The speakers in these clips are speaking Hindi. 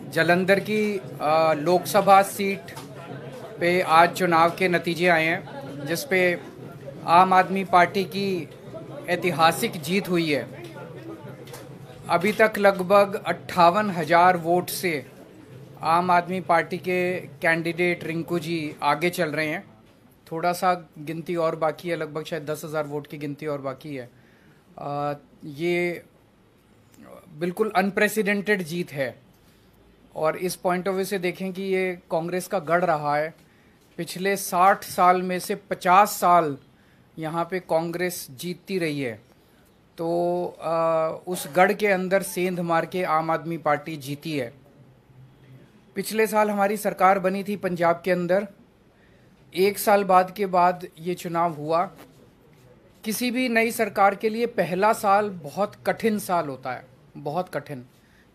जालंधर की लोकसभा सीट पे आज चुनाव के नतीजे आए हैं, जिस पे आम आदमी पार्टी की ऐतिहासिक जीत हुई है। अभी तक लगभग 58,000 वोट से आम आदमी पार्टी के कैंडिडेट रिंकू जी आगे चल रहे हैं। थोड़ा सा गिनती और बाकी है, लगभग शायद 10,000 वोट की गिनती और बाकी है। ये बिल्कुल अनप्रेसिडेंटेड जीत है और इस पॉइंट ऑफ व्यू से देखें कि ये कांग्रेस का गढ़ रहा है। पिछले 60 साल में से 50 साल यहाँ पे कांग्रेस जीतती रही है, तो उस गढ़ के अंदर सेंध मार के आम आदमी पार्टी जीती है। पिछले साल हमारी सरकार बनी थी पंजाब के अंदर। 1 साल बाद के बाद ये चुनाव हुआ। किसी भी नई सरकार के लिए पहला साल बहुत कठिन साल होता है, बहुत कठिन,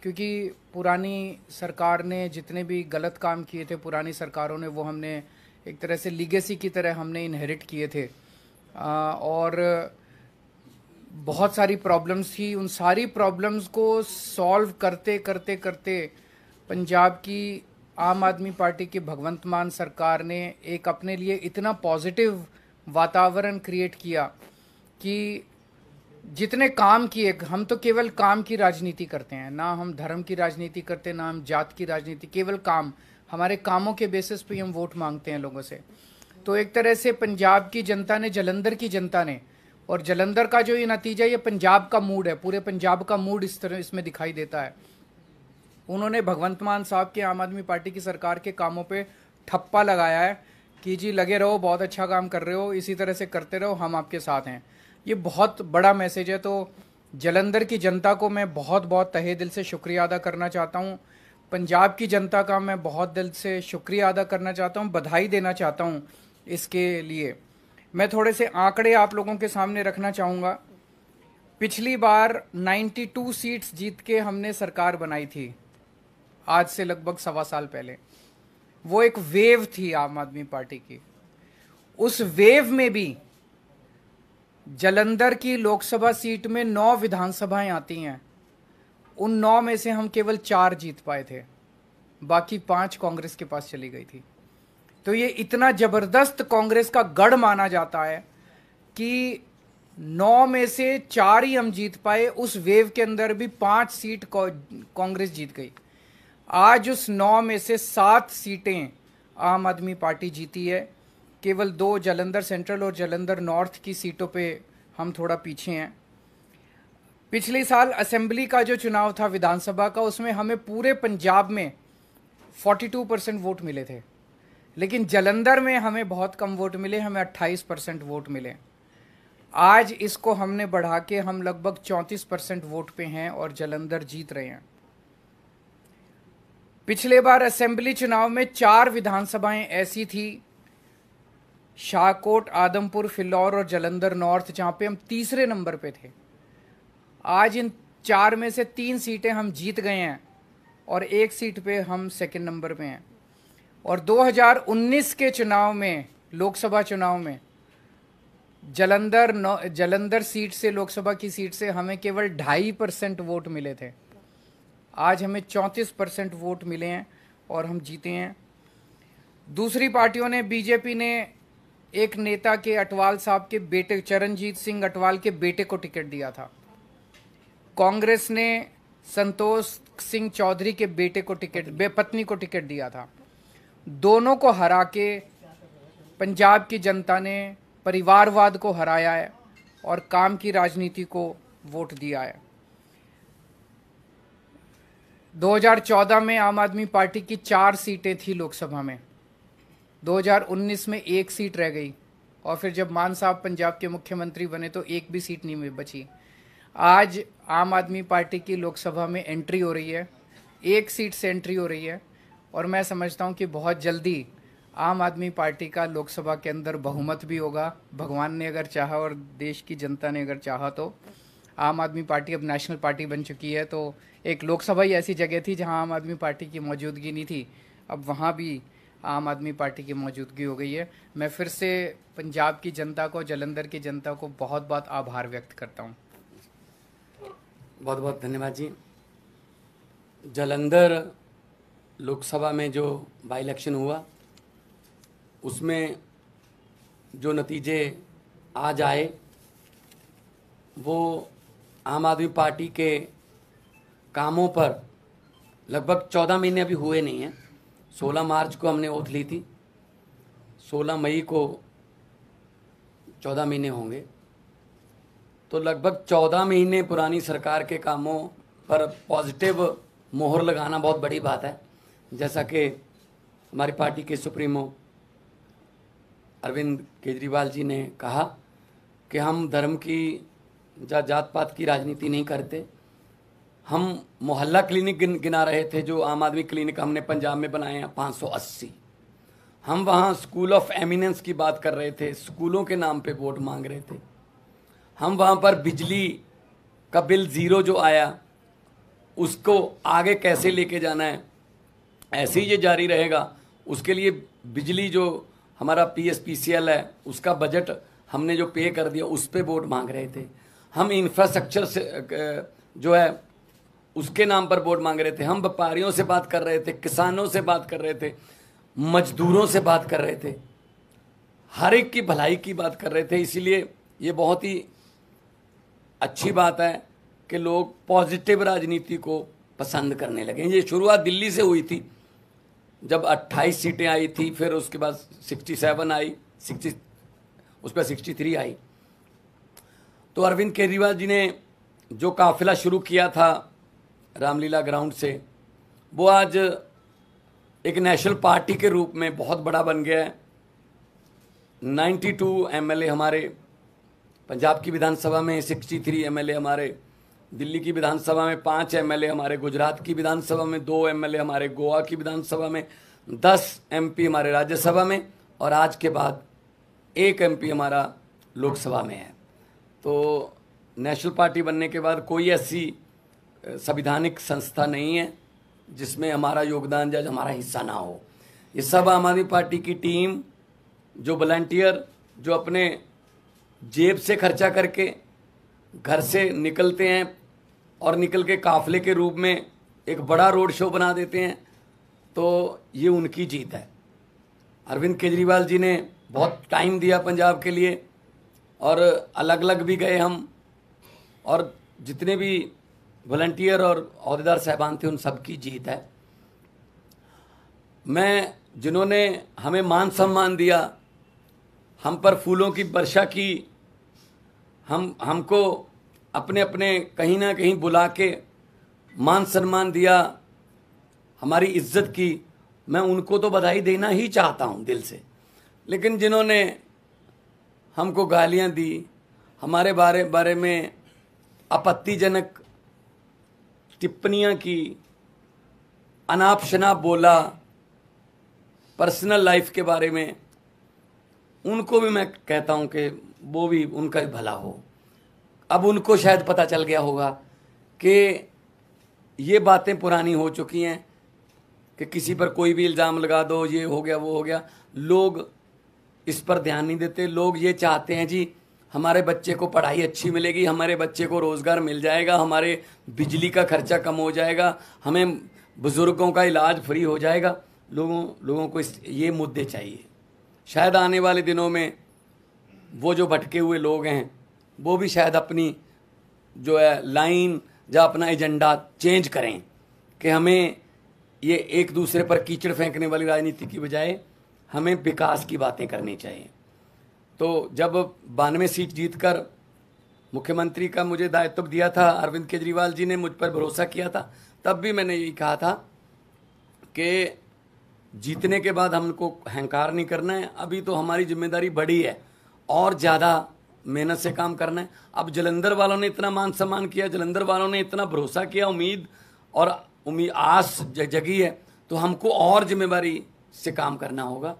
क्योंकि पुरानी सरकार ने जितने भी गलत काम किए थे पुरानी सरकारों ने, वो हमने एक तरह से लीगेसी की तरह हमने इनहेरिट किए थे। और बहुत सारी प्रॉब्लम्स थी। उन सारी प्रॉब्लम्स को सॉल्व करते करते करते पंजाब की आम आदमी पार्टी की भगवंत मान सरकार ने एक अपने लिए इतना पॉजिटिव वातावरण क्रिएट किया कि जितने काम किए, हम तो केवल काम की राजनीति करते हैं, ना हम धर्म की राजनीति करते, ना हम जात की राजनीति, केवल काम। हमारे कामों के बेसिस पे हम वोट मांगते हैं लोगों से। तो एक तरह से पंजाब की जनता ने, जालंधर की जनता ने, और जालंधर का जो ये नतीजा, ये पंजाब का मूड है, पूरे पंजाब का मूड इस तरह इसमें दिखाई देता है। उन्होंने भगवंत मान साहब के आम आदमी पार्टी की सरकार के कामों पे ठप्पा लगाया है कि जी लगे रहो, बहुत अच्छा काम कर रहे हो, इसी तरह से करते रहो, हम आपके साथ हैं। ये बहुत बड़ा मैसेज है। तो जालंधर की जनता को मैं बहुत बहुत तहे दिल से शुक्रिया अदा करना चाहता हूँ। पंजाब की जनता का मैं बहुत दिल से शुक्रिया अदा करना चाहता हूँ, बधाई देना चाहता हूँ इसके लिए। मैं थोड़े से आंकड़े आप लोगों के सामने रखना चाहूँगा। पिछली बार 92 सीट्स जीत के हमने सरकार बनाई थी, आज से लगभग 1.25 साल पहले। वो एक वेव थी आम आदमी पार्टी की। उस वेव में भी जालंधर की लोकसभा सीट में 9 विधानसभाएं आती हैं। उन 9 में से हम केवल 4 जीत पाए थे, बाकी 5 कांग्रेस के पास चली गई थी। तो ये इतना जबरदस्त कांग्रेस का गढ़ माना जाता है कि 9 में से 4 ही हम जीत पाए। उस वेव के अंदर भी 5 सीट कांग्रेस जीत गई। आज उस 9 में से 7 सीटें आम आदमी पार्टी जीती है। केवल 2 जालंधर सेंट्रल और जालंधर नॉर्थ की सीटों पे हम थोड़ा पीछे हैं। पिछले साल असेंबली का जो चुनाव था विधानसभा का, उसमें हमें पूरे पंजाब में 42% वोट मिले थे, लेकिन जालंधर में हमें बहुत कम वोट मिले, हमें 28% वोट मिले। आज इसको हमने बढ़ा के हम लगभग 34% वोट पे हैं और जालंधर जीत रहे हैं। पिछले बार असेंबली चुनाव में 4 विधानसभाएं ऐसी थी, शाहकोट, आदमपुर, फिलौर और जालंधर नॉर्थ, जहां पे हम तीसरे नंबर पे थे। आज इन 4 में से 3 सीटें हम जीत गए हैं और 1 सीट पे हम सेकंड नंबर पे हैं। और 2019 के चुनाव में, लोकसभा चुनाव में, जालंधर सीट से, लोकसभा की सीट से हमें केवल 2.5% वोट मिले थे। आज हमें 34% वोट मिले हैं और हम जीते हैं। दूसरी पार्टियों ने, बीजेपी ने एक नेता के, अटवाल साहब के बेटे, चरणजीत सिंह अटवाल के बेटे को टिकट दिया था। कांग्रेस ने संतोष सिंह चौधरी के बेटे को पत्नी को टिकट दिया था। दोनों को हरा के पंजाब की जनता ने परिवारवाद को हराया है और काम की राजनीति को वोट दिया है। 2014 में आम आदमी पार्टी की 4 सीटें थी लोकसभा में। 2019 में 1 सीट रह गई और फिर जब मान साहब पंजाब के मुख्यमंत्री बने तो 1 भी सीट नहीं बची। आज आम आदमी पार्टी की लोकसभा में एंट्री हो रही है, 1 सीट से एंट्री हो रही है और मैं समझता हूं कि बहुत जल्दी आम आदमी पार्टी का लोकसभा के अंदर बहुमत भी होगा। भगवान ने अगर चाहा और देश की जनता ने अगर चाहा तो आम आदमी पार्टी अब नेशनल पार्टी बन चुकी है। तो एक लोकसभा ही ऐसी जगह थी जहां आम आदमी पार्टी की मौजूदगी नहीं थी, अब वहां भी आम आदमी पार्टी की मौजूदगी हो गई है। मैं फिर से पंजाब की जनता को, जालंधर की जनता को बहुत बहुत आभार व्यक्त करता हूँ। बहुत बहुत धन्यवाद जी। जालंधर लोकसभा में जो बाई इलेक्शन हुआ उसमें जो नतीजे आज आए वो आम आदमी पार्टी के कामों पर लगभग 14 महीने अभी हुए नहीं हैं। 16 मार्च को हमने ओथ ली थी, 16 मई को 14 महीने होंगे, तो लगभग 14 महीने पुरानी सरकार के कामों पर पॉजिटिव मोहर लगाना बहुत बड़ी बात है। जैसा कि हमारी पार्टी के सुप्रीमो अरविंद केजरीवाल जी ने कहा कि हम धर्म की या जात पात की राजनीति नहीं करते। हम मोहल्ला क्लिनिक गिना रहे थे, जो आम आदमी क्लिनिक हमने पंजाब में बनाए हैं 580। हम वहाँ स्कूल ऑफ एमिनेंस की बात कर रहे थे, स्कूलों के नाम पे वोट मांग रहे थे। हम वहाँ पर बिजली का बिल ज़ीरो जो आया उसको आगे कैसे लेके जाना है, ऐसे ही ये जारी रहेगा, उसके लिए बिजली जो हमारा PSPCL है उसका बजट हमने जो पे कर दिया उस पे वोट मांग रहे थे। हम इंफ्रास्ट्रक्चर से जो है उसके नाम पर वोट मांग रहे थे। हम व्यापारियों से बात कर रहे थे, किसानों से बात कर रहे थे, मजदूरों से बात कर रहे थे, हर एक की भलाई की बात कर रहे थे। इसीलिए ये बहुत ही अच्छी बात है कि लोग पॉजिटिव राजनीति को पसंद करने लगे। ये शुरुआत दिल्ली से हुई थी, जब 28 सीटें आई थी, फिर उसके बाद 67 आई, 60 उस पर 63 आई। तो अरविंद केजरीवाल जी ने जो काफिला शुरू किया था रामलीला ग्राउंड से, वो आज एक नेशनल पार्टी के रूप में बहुत बड़ा बन गया है। 92 MLA हमारे पंजाब की विधानसभा में, 63 MLA हमारे दिल्ली की विधानसभा में, 5 MLA हमारे गुजरात की विधानसभा में, 2 MLA हमारे गोवा की विधानसभा में, 10 MP हमारे राज्यसभा में, और आज के बाद 1 MP हमारा लोकसभा में है। तो नेशनल पार्टी बनने के बाद कोई ऐसी संवैधानिक संस्था नहीं है जिसमें हमारा योगदान या हमारा हिस्सा ना हो। ये सब आम आदमी पार्टी की टीम, जो वॉलंटियर, जो अपने जेब से खर्चा करके घर से निकलते हैं और निकल के काफिले के रूप में एक बड़ा रोड शो बना देते हैं, तो ये उनकी जीत है। अरविंद केजरीवाल जी ने बहुत टाइम दिया पंजाब के लिए, और अलग अलग भी गए हम, और जितने भी वॉलंटियर और अहदेदार साहबान थे उन सब की जीत है। मैं जिन्होंने हमें मान सम्मान दिया, हम पर फूलों की वर्षा की, हमको अपने अपने कहीं ना कहीं बुला के मान सम्मान दिया, हमारी इज्जत की, मैं उनको तो बधाई देना ही चाहता हूं दिल से। लेकिन जिन्होंने हमको गालियां दी, हमारे बारे में आपत्तिजनक टिप्पणियां की, अनाप शनाप बोला, पर्सनल लाइफ के बारे में, उनको भी मैं कहता हूं कि वो भी, उनका भी भला हो। अब उनको शायद पता चल गया होगा कि ये बातें पुरानी हो चुकी हैं कि किसी पर कोई भी इल्ज़ाम लगा दो, ये हो गया वो हो गया। लोग इस पर ध्यान नहीं देते। लोग ये चाहते हैं जी हमारे बच्चे को पढ़ाई अच्छी मिलेगी, हमारे बच्चे को रोज़गार मिल जाएगा, हमारे बिजली का खर्चा कम हो जाएगा, हमें बुज़ुर्गों का इलाज फ्री हो जाएगा। लोगों को ये मुद्दे चाहिए। शायद आने वाले दिनों में वो जो भटके हुए लोग हैं वो भी शायद अपनी जो है लाइन या अपना एजेंडा चेंज करें कि हमें ये एक दूसरे पर कीचड़ फेंकने वाली राजनीति की बजाय हमें विकास की बातें करनी चाहिए। तो जब 92 सीट जीतकर मुख्यमंत्री का मुझे दायित्व दिया था, अरविंद केजरीवाल जी ने मुझ पर भरोसा किया था, तब भी मैंने यही कहा था कि जीतने के बाद हमको अहंकार नहीं करना है। अभी तो हमारी जिम्मेदारी बड़ी है और ज़्यादा मेहनत से काम करना है। अब जालंधर वालों ने इतना मान सम्मान किया, जालंधर वालों ने इतना भरोसा किया, उम्मीद आस जगी है, तो हमको और जिम्मेदारी से काम करना होगा।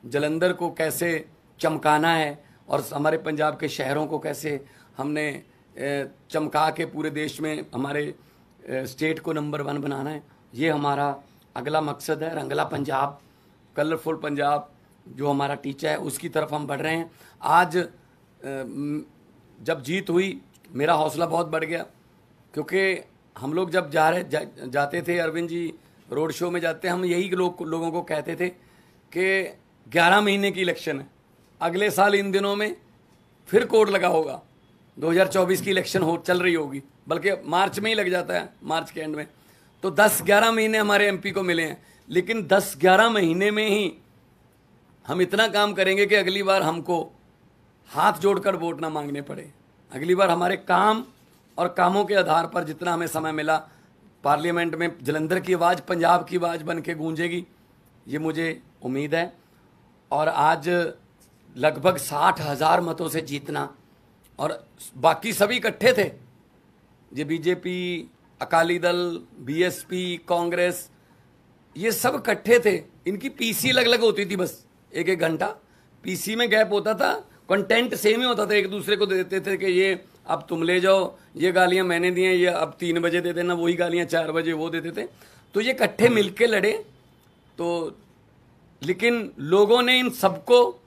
जालंधर को कैसे चमकाना है और हमारे पंजाब के शहरों को कैसे हमने चमका के पूरे देश में हमारे स्टेट को नंबर 1 बनाना है, ये हमारा अगला मकसद है। रंगला पंजाब, कलरफुल पंजाब जो हमारा टीचा है, उसकी तरफ हम बढ़ रहे हैं। आज जब जीत हुई मेरा हौसला बहुत बढ़ गया, क्योंकि हम लोग जब जाते थे, अरविंद जी रोड शो में जाते, हम यही लोगों को कहते थे कि 11 महीने की इलेक्शन है, अगले साल इन दिनों में फिर कोड लगा होगा, 2024 की इलेक्शन चल रही होगी, बल्कि मार्च में ही लग जाता है, मार्च के एंड में। तो 10-11 महीने हमारे एमपी को मिले हैं, लेकिन 10-11 महीने में ही हम इतना काम करेंगे कि अगली बार हमको हाथ जोड़कर वोट ना मांगने पड़े। अगली बार हमारे काम और कामों के आधार पर जितना हमें समय मिला, पार्लियामेंट में जलंधर की आवाज़ पंजाब की आवाज़ बन के गूंजेगी, ये मुझे उम्मीद है। और आज लगभग 60,000 मतों से जीतना, और बाकी सभी इकट्ठे थे, ये बीजेपी, अकाली दल, बीएसपी, कांग्रेस, ये सब इकट्ठे थे। इनकी पीसी अलग अलग होती थी, बस 1-1 घंटा पीसी में गैप होता था, कंटेंट सेम ही होता था, एक दूसरे को देते थे कि ये अब तुम ले जाओ, ये गालियां मैंने दी हैं, ये अब 3 बजे दे देना, वही गालियां 4 बजे वो देते थे। तो ये इकट्ठे मिलके लड़े। तो लेकिन लोगों ने इन सबको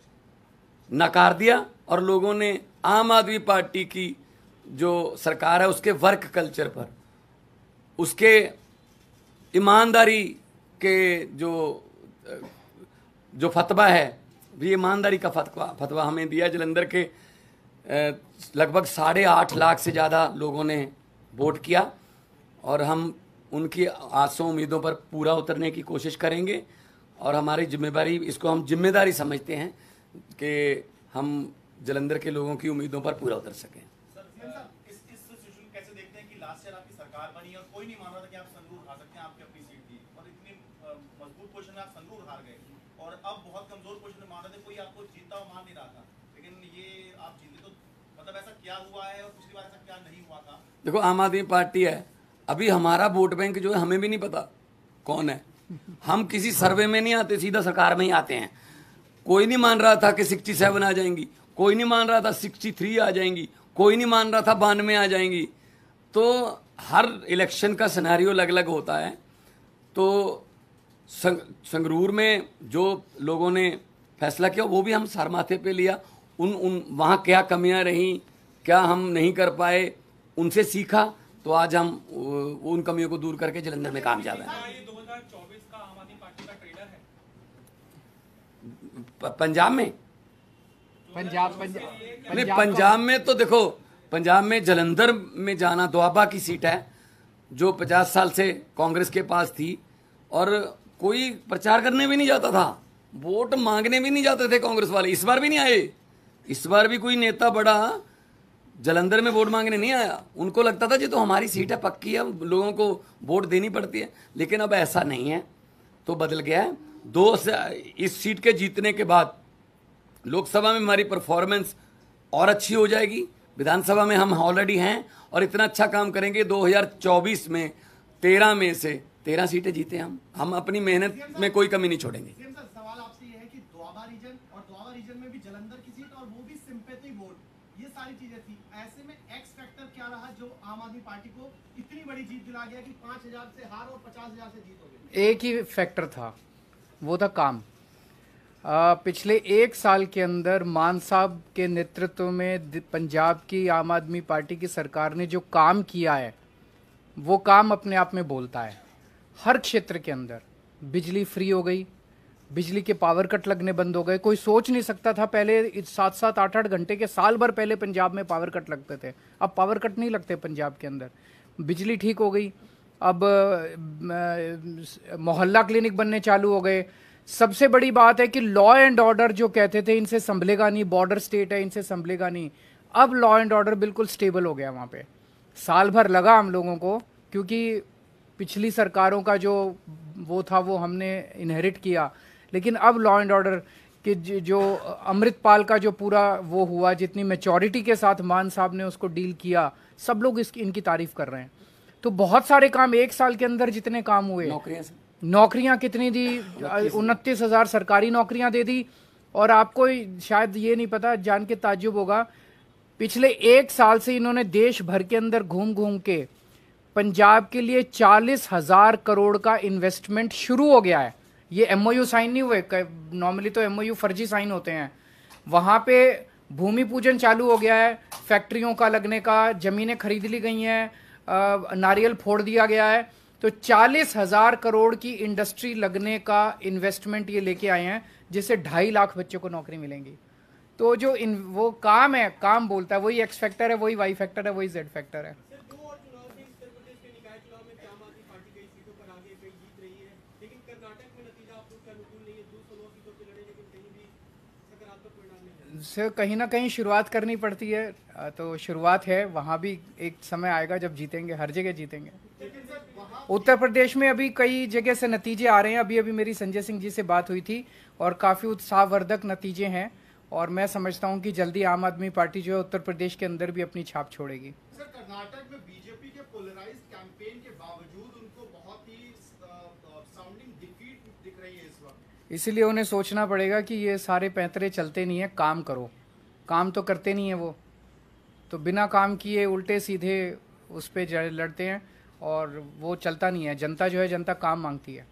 नकार दिया, और लोगों ने आम आदमी पार्टी की जो सरकार है उसके वर्क कल्चर पर, उसके ईमानदारी के जो फतवा है, ये ईमानदारी का फतवा हमें दिया। जलंधर के लगभग 8.5 लाख से ज़्यादा लोगों ने वोट किया, और हम उनकी आसों उम्मीदों पर पूरा उतरने की कोशिश करेंगे। और हमारी जिम्मेदारी, इसको हम जिम्मेदारी समझते हैं कि हम जलंधर के लोगों की उम्मीदों पर पूरा उतर सकें। इस सिचुएशन कैसे देखते हैं कि लास्ट ईयर आपकी सरकार बनी और कोई नहीं मान रहा था कि आप संगरूर हार सकते हैं, आपकी अपनी सीट थी, और इतनी मजबूत पोजीशन में आप संगरूर हार गए, और अब बहुत कमजोर पोजीशन में मान रहे थे, कोई आपको जीतता हुआ मान नहीं रहा था, लेकिन ये आप जीते। तो मतलब ऐसा क्या हुआ है, और पिछली बार ऐसा क्या नहीं हुआ था? देखो, आम आदमी पार्टी है, अभी हमारा वोट बैंक जो है हमें भी नहीं पता कौन है। हम किसी सर्वे में नहीं आते, सीधा सरकार में ही आते हैं। कोई नहीं मान रहा था कि 67 आ जाएंगी, कोई नहीं मान रहा था 63 आ जाएंगी, कोई नहीं मान रहा था 92 आ जाएंगी। तो हर इलेक्शन का सिनेरियो अलग अलग होता है। तो संगरूर में जो लोगों ने फैसला किया वो भी हम सर माथे पे लिया। वहाँ क्या कमियां रहीं, क्या हम नहीं कर पाए, उनसे सीखा। तो आज हम उन कमियों को दूर करके जलंधर में कामयाब हैं। ये 2024 का आम आदमी पार्टी का ट्रेलर है पंजाब में, नहीं पंजाब में तो देखो, पंजाब में जलंधर में जाना दोआबा की सीट है, जो 50 साल से कांग्रेस के पास थी, और कोई प्रचार करने भी नहीं जाता था, वोट मांगने भी नहीं जाते थे कांग्रेस वाले। इस बार भी नहीं आए, इस बार भी कोई नेता बड़ा जलंधर में वोट मांगने नहीं आया। उनको लगता था जी तो हमारी सीट है, पक्की है, लोगों को वोट देनी पड़ती है। लेकिन अब ऐसा नहीं है, तो बदल गया है। इस सीट के जीतने के बाद लोकसभा में हमारी परफॉर्मेंस और अच्छी हो जाएगी, विधानसभा में हम ऑलरेडी हैं, और इतना अच्छा काम करेंगे 2024 में 13 में से 13 सीटें जीते हम अपनी मेहनत में कोई कमी नहीं छोड़ेंगे। सवाल आपसे ये है कि दोआबा रीजन में भी जलंधर की सीट, और वो भी सिंपैथी वोट, ये सारी चीजें थी। ऐसे में एक्स फैक्टर क्या रहा जो आम आदमी पार्टी को इतनी बड़ी जीत दिला गया कि 5,000 से हार और 50,000 से जीत हो गई? एक ही फैक्टर था, वो था काम। पिछले 1 साल के अंदर मान साहब के नेतृत्व में पंजाब की आम आदमी पार्टी की सरकार ने जो काम किया है, वो काम अपने आप में बोलता है। हर क्षेत्र के अंदर बिजली फ्री हो गई, बिजली के पावर कट लगने बंद हो गए। कोई सोच नहीं सकता था पहले 7-7, 8-8 घंटे के, साल भर पहले पंजाब में पावर कट लगते थे, अब पावर कट नहीं लगते पंजाब के अंदर। बिजली ठीक हो गई, अब मोहल्ला क्लिनिक बनने चालू हो गए। सबसे बड़ी बात है कि लॉ एंड ऑर्डर जो कहते थे इनसे संभलेगा नहीं, बॉर्डर स्टेट है इनसे संभलेगा नहीं, अब लॉ एंड ऑर्डर बिल्कुल स्टेबल हो गया वहाँ पे। साल भर लगा हम लोगों को, क्योंकि पिछली सरकारों का जो वो था वो हमने इनहेरिट किया, लेकिन अब लॉ एंड ऑर्डर के जो अमृतपाल का जो पूरा वो हुआ, जितनी मैच्योरिटी के साथ मान साहब ने उसको डील किया, सब लोग इनकी तारीफ कर रहे हैं। तो बहुत सारे काम 1 साल के अंदर जितने काम हुए, नौकरियां कितनी दी, 29,000 सरकारी नौकरियां दे दी। और आपको शायद ये नहीं पता, जान के ताज्जुब होगा, पिछले 1 साल से इन्होंने देश भर के अंदर घूम घूम के पंजाब के लिए 40,000 करोड़ का इन्वेस्टमेंट शुरू हो गया है। ये एमओयू साइन नहीं हुए, नॉर्मली तो एमओयू फर्जी साइन होते हैं। वहां पे भूमि पूजन चालू हो गया है, फैक्ट्रियों का लगने का, जमीनें खरीद ली गई हैं, नारियल फोड़ दिया गया है। तो 40,000 करोड़ की इंडस्ट्री लगने का इन्वेस्टमेंट ये लेके आए हैं, जिससे 2.5 लाख बच्चों को नौकरी मिलेंगी। तो जो वो काम है, काम बोलता है, वही एक्स फैक्टर है, वही वाई फैक्टर है, वही जेड फैक्टर है। से कहीं ना कहीं शुरुआत करनी पड़ती है, तो शुरुआत है, वहाँ भी एक समय आएगा जब जीतेंगे, हर जगह जीतेंगे। उत्तर प्रदेश में अभी कई जगह से नतीजे आ रहे हैं। अभी अभी मेरी संजय सिंह जी से बात हुई थी और काफ़ी उत्साहवर्धक नतीजे हैं, और मैं समझता हूं कि जल्दी आम आदमी पार्टी जो है उत्तर प्रदेश के अंदर भी अपनी छाप छोड़ेगी। सर, कर्नाटक में बीजेपी के पोलराइज्ड कैंपेन के बावजूद उनको बहुत ही साउंडिंग डिफीट दिख रही है इस वक्त। इसीलिए उन्हें सोचना पड़ेगा कि ये सारे पैंतरे चलते नहीं है, काम करो। काम तो करते नहीं है वो, तो बिना काम किए उल्टे सीधे उस पर लड़ते हैं, और वो चलता नहीं है। जनता जो है, जनता काम मांगती है।